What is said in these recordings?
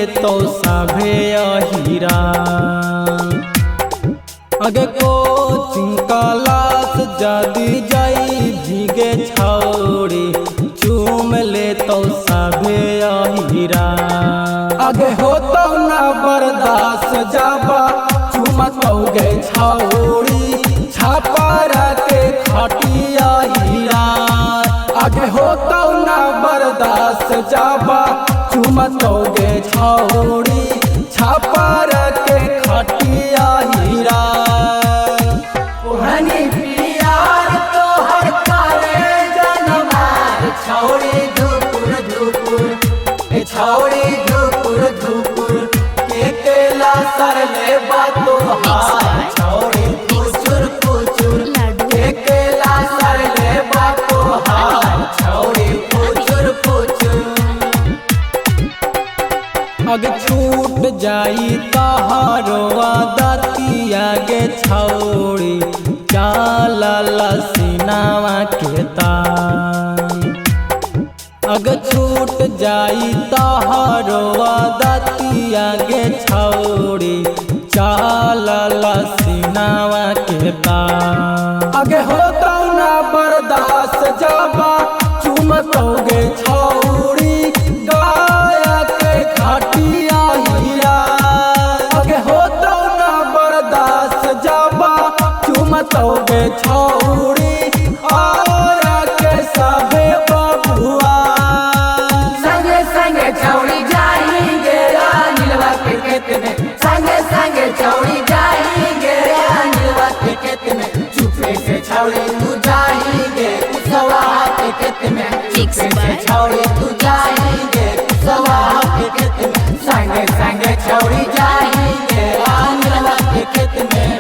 तो सभे हीरा। अगे कोचिंग क्लास जदी जाई भीगे छौड़ी चूम ले तो सभे हीरा। अगे हो तो ना बर्दाश्त जाबा चुमतौगे छौड़ी छापर के खटिया हीरा। आगे हो तो ना बर्दाश्त जाबा चुमतौगे छौड़ी छापर के खटिया हीरा। पुरानी प्यार तो हर काले जनमार छौड़ी धुपुर धुपुर छौड़ी धुपुर धुपुर के केला सर ले बातो हार छौड़ी पुचुर पुचुर के केला सर ले बातो हार छौड़ी पुचुर पुचुर। अग छूट जाई तहारो आदतिया गे छौड़ी चाला लसीनावा के तान। अग छूट जाई तहारो आदतिया गे छौड़ी चाला लसीनावा के तान। अगे हो तो ना बर्दाश्त जाबा चुमतौगे छौड़ी गाया के खटिया हीरा। अगे हो तो ना बर्दाश्त जाबा चुमतौगे छौड़ी और के सबे बबुआ। संगे संगे छौड़ी जाएंगे नीलवा के खेत में संगे संगे छौड़ी जाएंगे नीलवा के खेत में। चुपे से छौड़ी तू जाएंगे कुसवा के खेत में चुपे से छौड़ी तू जाएंगे कुसवा के खेत में। संगे संगे छौड़ी जाएंगे नीलवा के खेत में।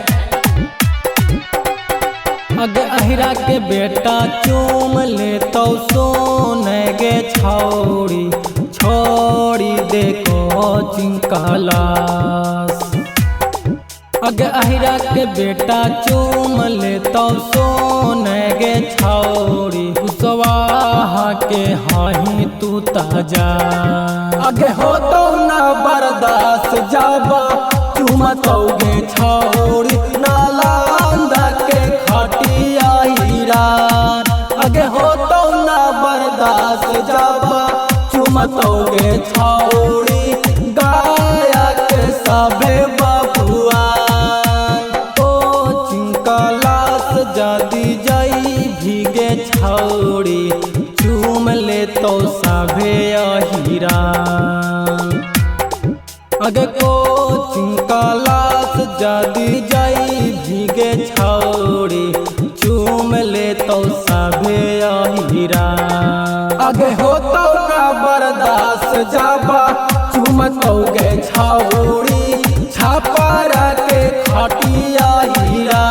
अगे अहिरा के बेटा चूम ले तो सोने गे छौड़ी छोड़ी देखो चिंकलास। अगे अहिरा के बेटा चूम ले तो सोने गे छौड़ी कुसवाहा के हाही तू ताजा। अगे हो तो ना बर्दाश्त जाबा चुमतौगे छौड़ी नालंदा के खटिया हीरा। अगे हो तो ना बर्दाश्त जाबा चुमतौगे छौड़ी गाया के सबे बबुआ। कोचिंग क्लास जदी जाई भीगे छौड़ी चूम ले तो सभे हीरा। अगे कोचिंग क्लास जदी जाई भीगे छौड़ी चूम ले तो सभे हीरा। अगे हो तो ना बर्दाश्त जाबा चुमतौगे छौड़ी छापर के खटिया हीरा।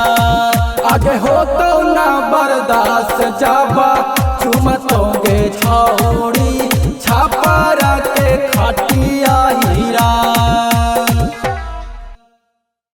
आगे हो तो ना बर्दाश्त जाबा